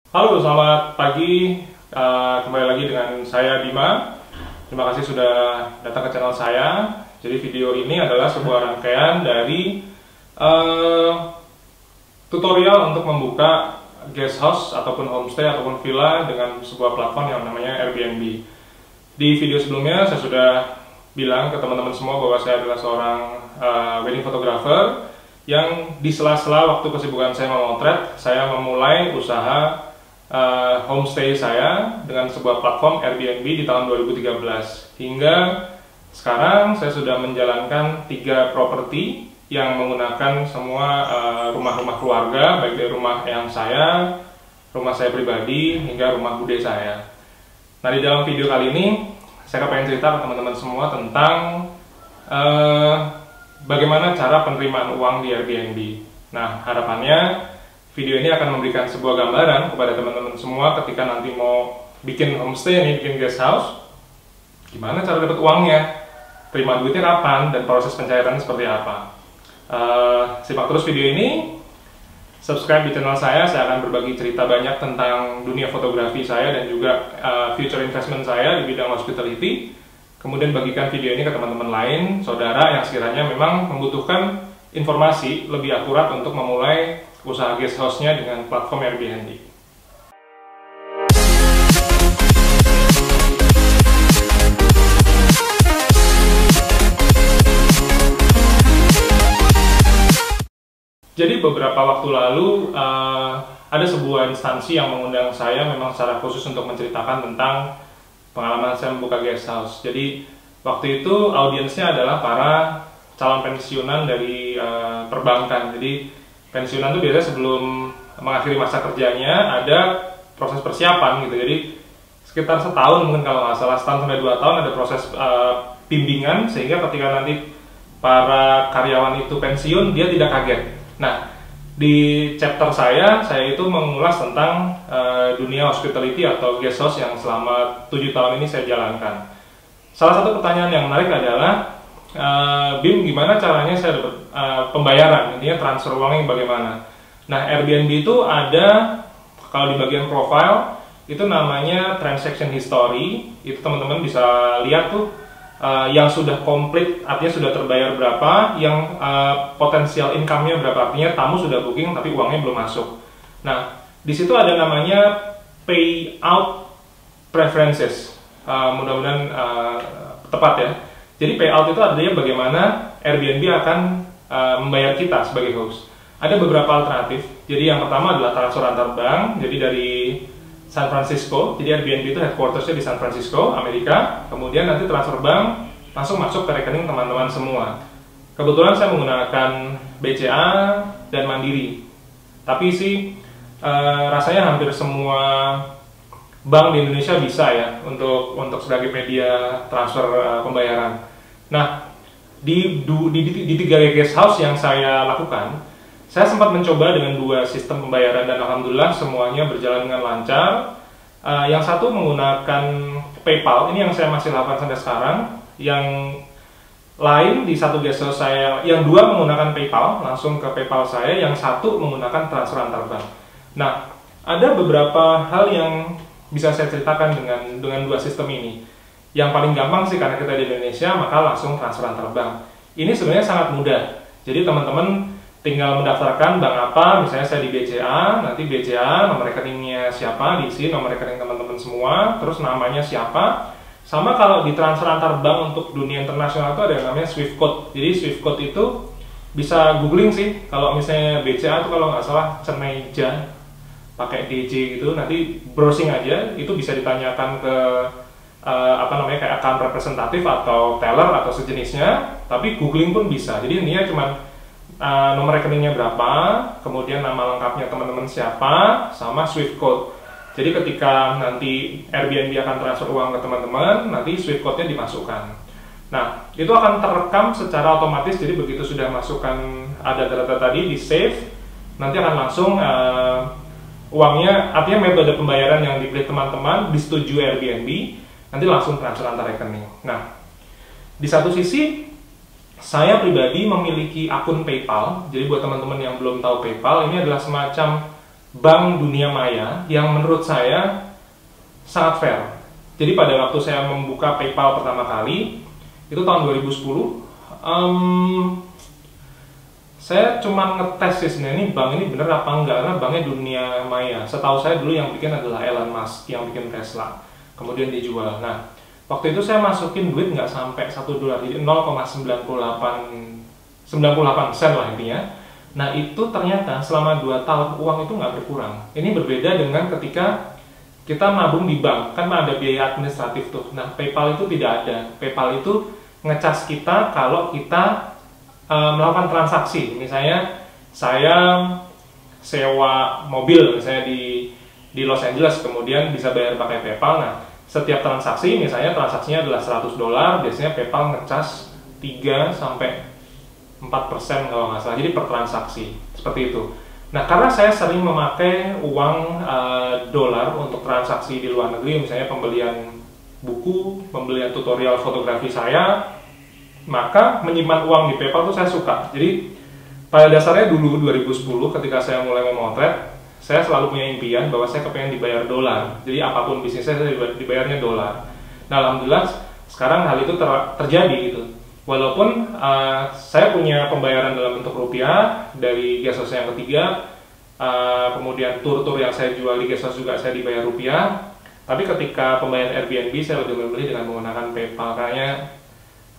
Halo, selamat pagi. Kembali lagi dengan saya Bima. Terima kasih sudah datang ke channel saya. Jadi video ini adalah sebuah rangkaian dari tutorial untuk membuka guest house ataupun homestay ataupun villa dengan sebuah platform yang namanya Airbnb. Di video sebelumnya saya sudah bilang ke teman-teman semua bahwa saya adalah seorang wedding photographer yang di sela-sela waktu kesibukan saya memotret, saya memulai usaha homestay saya dengan sebuah platform Airbnb di tahun 2013. Hingga sekarang saya sudah menjalankan 3 properti yang menggunakan semua rumah-rumah keluarga, baik dari rumah eyang saya, rumah saya pribadi, hingga rumah bude saya. Nah, di dalam video kali ini saya pengen cerita ke teman-teman semua tentang bagaimana cara penerimaan uang di Airbnb. Nah, harapannya video ini akan memberikan sebuah gambaran kepada teman-teman semua ketika nanti mau bikin homestay nih, bikin guest house, gimana cara dapat uangnya, terima duitnya kapan, dan proses pencairannya seperti apa. Simak terus video ini, subscribe di channel saya akan berbagi cerita banyak tentang dunia fotografi saya dan juga future investment saya di bidang hospitality. Kemudian bagikan video ini ke teman-teman lain, saudara yang sekiranya memang membutuhkan informasi lebih akurat untuk memulai usaha guest house-nya dengan platform Airbnb. Jadi beberapa waktu lalu ada sebuah instansi yang mengundang saya memang secara khusus untuk menceritakan tentang pengalaman saya membuka guest house. Jadi waktu itu audiensnya adalah para calon pensiunan dari perbankan. Jadi pensiunan itu biasanya sebelum mengakhiri masa kerjanya ada proses persiapan gitu. Jadi sekitar setahun mungkin kalau nggak salah, setahun sampai 2 tahun ada proses bimbingan sehingga ketika nanti para karyawan itu pensiun dia tidak kaget. Nah, di chapter saya itu mengulas tentang dunia hospitality atau guest house yang selama 7 tahun ini saya jalankan. Salah satu pertanyaan yang menarik adalah Bim, gimana caranya saya dapat pembayaran, intinya transfer uangnya bagaimana. Nah, Airbnb itu ada, kalau di bagian profile itu namanya transaction history. Itu teman-teman bisa lihat tuh yang sudah komplit, artinya sudah terbayar berapa, yang potensial income-nya berapa, artinya tamu sudah booking tapi uangnya belum masuk. Nah, di situ ada namanya payout preferences. Mudah-mudahan tepat ya. Jadi payout itu artinya bagaimana Airbnb akan membayar kita sebagai host. Ada beberapa alternatif. Jadi yang pertama adalah transfer antar bank. Jadi dari San Francisco, jadi Airbnb itu headquarters-nya di San Francisco, Amerika. Kemudian nanti transfer bank langsung masuk ke rekening teman-teman semua. Kebetulan saya menggunakan BCA dan Mandiri. Tapi sih rasanya hampir semua bank di Indonesia bisa ya untuk sebagai media transfer pembayaran. Nah, di 3 guest house yang saya lakukan, saya sempat mencoba dengan 2 sistem pembayaran dan alhamdulillah semuanya berjalan dengan lancar. Yang satu menggunakan PayPal, ini yang saya masih lakukan sampai sekarang. Yang lain di 1 guest house saya, yang 2 menggunakan PayPal, langsung ke PayPal saya, yang 1 menggunakan transfer antar bank. Nah, ada beberapa hal yang bisa saya ceritakan dengan 2 sistem ini. Yang paling gampang sih karena kita di Indonesia, maka langsung transfer antar bank. Ini sebenarnya sangat mudah. Jadi teman-teman tinggal mendaftarkan bank apa, misalnya saya di BCA, nanti BCA nomor rekeningnya siapa, diisi nomor rekening teman-teman semua, terus namanya siapa. Sama kalau di transfer antar bank untuk dunia internasional itu ada yang namanya Swift Code. Jadi Swift Code itu bisa googling sih. Kalau misalnya BCA itu kalau nggak salah Ceneja pakai DJ gitu, nanti browsing aja, itu bisa ditanyakan ke kayak account representatif atau teller atau sejenisnya, tapi googling pun bisa. Jadi intinya cuma nomor rekeningnya berapa, kemudian nama lengkapnya teman-teman siapa, sama Swift Code. Jadi ketika nanti Airbnb akan transfer uang ke teman-teman, nanti Swift Code-nya dimasukkan. Nah, itu akan terekam secara otomatis, jadi begitu sudah masukkan ada data tadi, di save, nanti akan langsung uangnya, artinya metode pembayaran yang dipilih teman-teman disetujui Airbnb, nanti langsung transfer antar rekening. Nah, di satu sisi saya pribadi memiliki akun PayPal. Jadi buat teman-teman yang belum tahu PayPal, ini adalah semacam bank dunia maya yang menurut saya sangat fair. Jadi pada waktu saya membuka PayPal pertama kali, itu tahun 2010, saya cuma ngetes sih sebenarnya ini bank ini bener apa enggak, karena banknya dunia maya. Setahu saya dulu yang bikin adalah Elon Musk yang bikin Tesla, kemudian dijual. Nah, waktu itu saya masukin duit nggak sampai $1, jadi 0,98 sen lah intinya. Nah, itu ternyata selama 2 tahun uang itu nggak berkurang. Ini berbeda dengan ketika kita nabung di bank, kan ada biaya administratif tuh. Nah, PayPal itu tidak ada. PayPal itu ngecas kita kalau kita melakukan transaksi. Misalnya saya sewa mobil misalnya di Los Angeles, kemudian bisa bayar pakai PayPal. Nah, setiap transaksi, misalnya transaksinya adalah $100, biasanya PayPal ngecas 3-4% kalau nggak salah, jadi per transaksi, seperti itu. Nah, karena saya sering memakai uang dolar untuk transaksi di luar negeri, misalnya pembelian buku, pembelian tutorial fotografi saya, maka menyimpan uang di PayPal itu saya suka. Jadi pada dasarnya dulu 2010 ketika saya mulai memotret, saya selalu punya impian bahwa saya kepengen dibayar dolar. Jadi apapun bisnis saya dibayarnya dolar. Nah, alhamdulillah sekarang hal itu terjadi gitu. Walaupun saya punya pembayaran dalam bentuk rupiah dari guest house yang ketiga, kemudian tur-tur yang saya jual di guest house juga saya dibayar rupiah. Tapi ketika pembayaran Airbnb saya lebih memilih dengan menggunakan PayPal, karena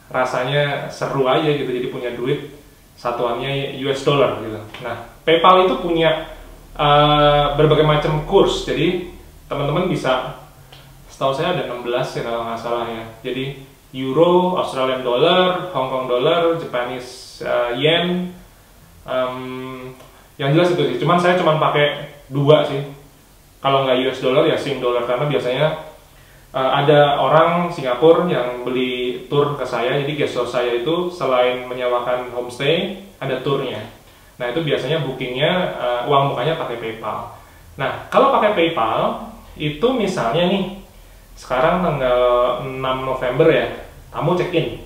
rasanya seru aja gitu, jadi punya duit satuannya US dollar gitu. Nah, PayPal itu punya berbagai macam kurs, jadi teman-teman bisa, setahu saya ada 16 ya kalau nggak salah ya. Jadi Euro, Australian Dollar, Hong Kong Dollar, Japanese Yen, yang jelas itu sih. Cuman saya cuma pakai 2 sih. Kalau nggak US Dollar ya Sing Dollar, karena biasanya ada orang Singapura yang beli tour ke saya, jadi guest house saya itu selain menyewakan homestay, ada turnya. Nah, itu biasanya bookingnya, uang mukanya pakai PayPal. Nah, kalau pakai PayPal, itu misalnya nih, sekarang tanggal 6 November ya, kamu check-in.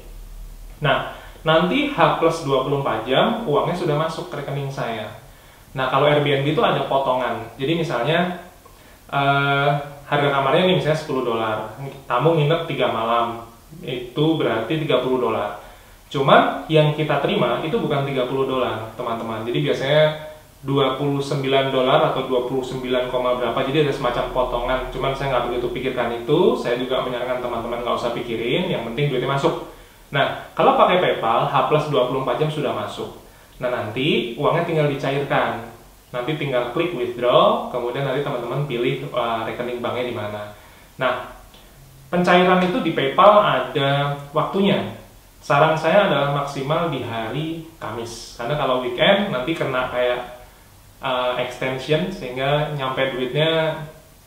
Nah, nanti H+24 jam, uangnya sudah masuk ke rekening saya. Nah, kalau Airbnb itu ada potongan. Jadi misalnya, harga kamarnya nih misalnya $10, tamu nginep 3 malam, itu berarti $30. Cuman yang kita terima itu bukan $30 teman-teman, jadi biasanya $29 atau 29, berapa, jadi ada semacam potongan. Cuman saya nggak begitu pikirkan itu, saya juga menyarankan teman-teman nggak usah pikirin, yang penting duitnya masuk. Nah, kalau pakai PayPal, H+24 jam sudah masuk. Nah, nanti uangnya tinggal dicairkan. Nanti tinggal klik withdraw, kemudian nanti teman-teman pilih rekening banknya di mana. Nah, pencairan itu di PayPal ada waktunya. Saran saya adalah maksimal di hari Kamis, karena kalau weekend nanti kena kayak extension sehingga nyampe duitnya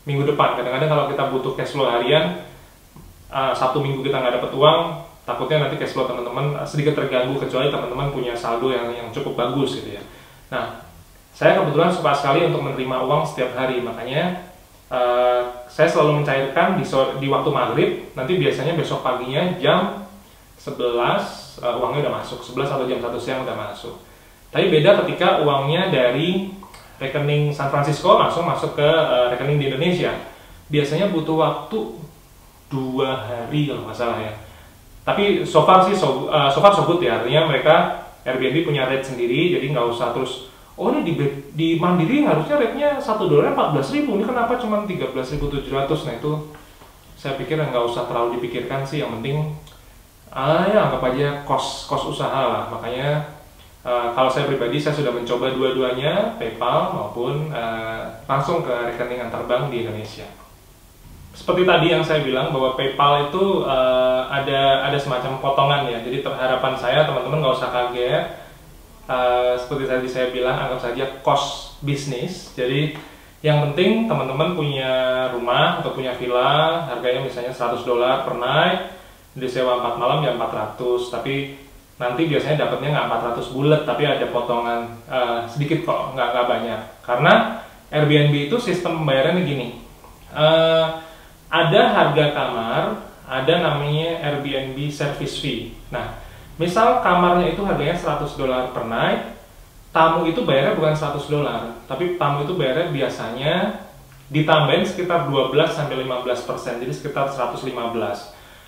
minggu depan. Kadang-kadang kalau kita butuh cash flow harian, Sabtu Minggu kita nggak dapat uang, takutnya nanti cash flow teman-teman sedikit terganggu, kecuali teman-teman punya saldo yang cukup bagus gitu ya. Nah, saya kebetulan suka sekali untuk menerima uang setiap hari, makanya saya selalu mencairkan di waktu maghrib. Nanti biasanya besok paginya jam 11 uangnya udah masuk, 11 atau jam 1 siang udah masuk. Tapi beda ketika uangnya dari rekening San Francisco langsung masuk ke rekening di Indonesia. Biasanya butuh waktu 2 hari kalau nggak salah ya. Tapi so far so good ya, artinya mereka Airbnb punya rate sendiri, jadi nggak usah terus, oh ini di Mandiri harusnya rate-nya $1 14.000, ini kenapa cuma 13.700? Nah, itu saya pikir nggak usah terlalu dipikirkan sih, yang penting ya anggap aja cost usaha lah. Makanya kalau saya pribadi, saya sudah mencoba dua-duanya, PayPal maupun langsung ke rekening antar bank di Indonesia. Seperti tadi yang saya bilang bahwa PayPal itu ada semacam potongan ya, jadi harapan saya teman-teman nggak usah kaget. Seperti tadi saya bilang, anggap saja cost bisnis. Jadi yang penting teman-teman punya rumah atau punya villa, harganya misalnya $100 per night, disewa 4 malam ya 400, tapi nanti biasanya dapatnya nggak 400 bulat, tapi ada potongan sedikit kok, nggak banyak. Karena Airbnb itu sistem pembayarannya gini, ada harga kamar, ada namanya Airbnb service fee. Nah, misal kamarnya itu harganya $100 per night, tamu itu bayarnya bukan $100, tapi tamu itu bayarnya biasanya ditambahin sekitar 12-15%, jadi sekitar 115.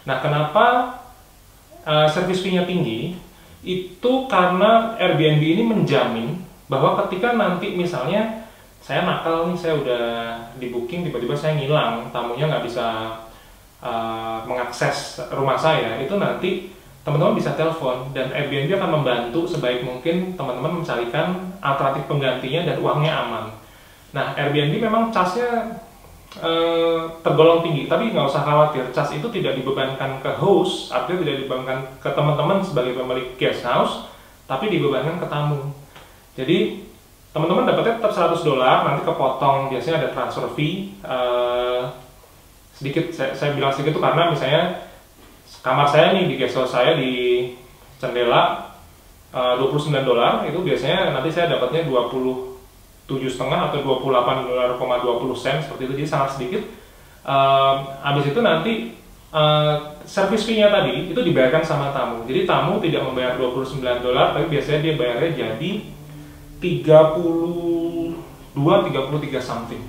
Nah, kenapa service fee-nya tinggi? Itu karena Airbnb ini menjamin bahwa ketika nanti misalnya saya nakal nih, saya udah di booking, tiba-tiba saya ngilang, tamunya nggak bisa mengakses rumah saya, itu nanti teman-teman bisa telepon dan Airbnb akan membantu sebaik mungkin teman-teman mencarikan alternatif penggantinya dan uangnya aman. Nah, Airbnb memang charge-nya tergolong tinggi, tapi nggak usah khawatir, charge itu tidak dibebankan ke host, artinya tidak dibebankan ke teman-teman sebagai pemilik guest house, tapi dibebankan ke tamu. Jadi teman-teman dapatnya tetap $100, nanti kepotong, biasanya ada transfer fee sedikit. Saya bilang sedikit itu karena misalnya kamar saya nih di guest house saya di Cendela $29, itu biasanya nanti saya dapatnya 27,5 atau $28.20 seperti itu, jadi sangat sedikit. Habis itu nanti service fee-nya tadi itu dibayarkan sama tamu, jadi tamu tidak membayar $29, tapi biasanya dia bayarnya jadi 32-33 something.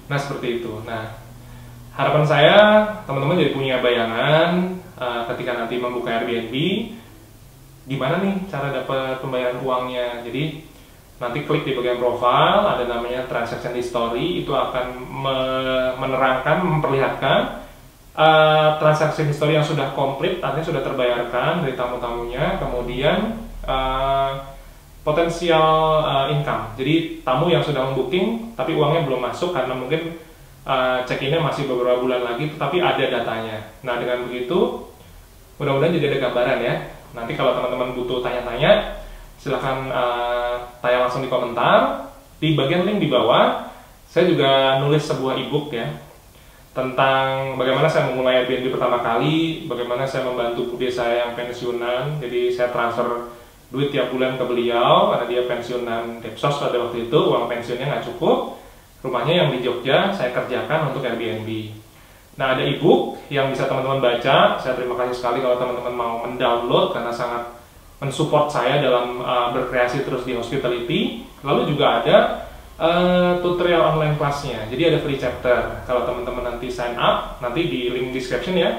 Nah, seperti itu. Nah, harapan saya teman-teman jadi punya bayangan ketika nanti membuka Airbnb, gimana nih cara dapat pembayaran uangnya. Jadi nanti klik di bagian profile, ada namanya transaction history, itu akan menerangkan, memperlihatkan transaction history yang sudah komplit, artinya sudah terbayarkan dari tamu-tamunya, kemudian potensial income. Jadi tamu yang sudah membooking tapi uangnya belum masuk karena mungkin check-in-nya masih beberapa bulan lagi, tapi ada datanya. Nah, dengan begitu mudah-mudahan jadi ada gambaran ya. Nanti kalau teman-teman butuh tanya-tanya, silahkan tanya langsung di komentar. Di bagian link di bawah saya juga nulis sebuah ebook ya tentang bagaimana saya memulai Airbnb pertama kali, bagaimana saya membantu bude saya yang pensiunan. Jadi saya transfer duit tiap bulan ke beliau karena dia pensiunan Depsos pada waktu itu, uang pensiunnya nggak cukup. Rumahnya yang di Jogja saya kerjakan untuk Airbnb. Nah, ada ebook yang bisa teman-teman baca. Saya terima kasih sekali kalau teman-teman mau mendownload karena sangat mensupport saya dalam berkreasi terus di hospitality. Lalu juga ada tutorial online kelasnya. Jadi ada free chapter. Kalau teman-teman nanti sign up, nanti di link description ya,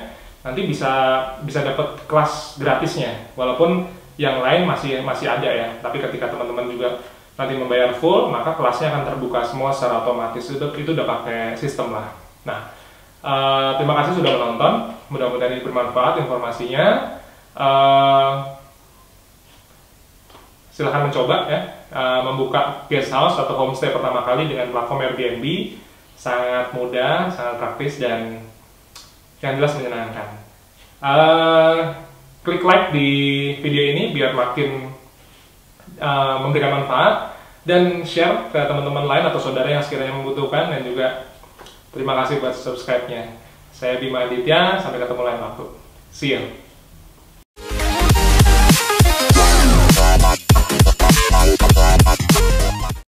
nanti bisa dapat kelas gratisnya. Walaupun yang lain masih ada ya. Tapi ketika teman-teman juga nanti membayar full, maka kelasnya akan terbuka semua secara otomatis. Itu udah pakai sistem lah. Nah, terima kasih sudah menonton. Mudah-mudahan ini bermanfaat informasinya. Silahkan mencoba ya, membuka guest house atau homestay pertama kali dengan platform Airbnb. Sangat mudah, sangat praktis, dan yang jelas menyenangkan. Klik like di video ini biar makin memberikan manfaat, dan share ke teman-teman lain atau saudara yang sekiranya membutuhkan, dan juga terima kasih buat subscribe-nya. Saya Bima Aditya, sampai ketemu lain waktu. See you.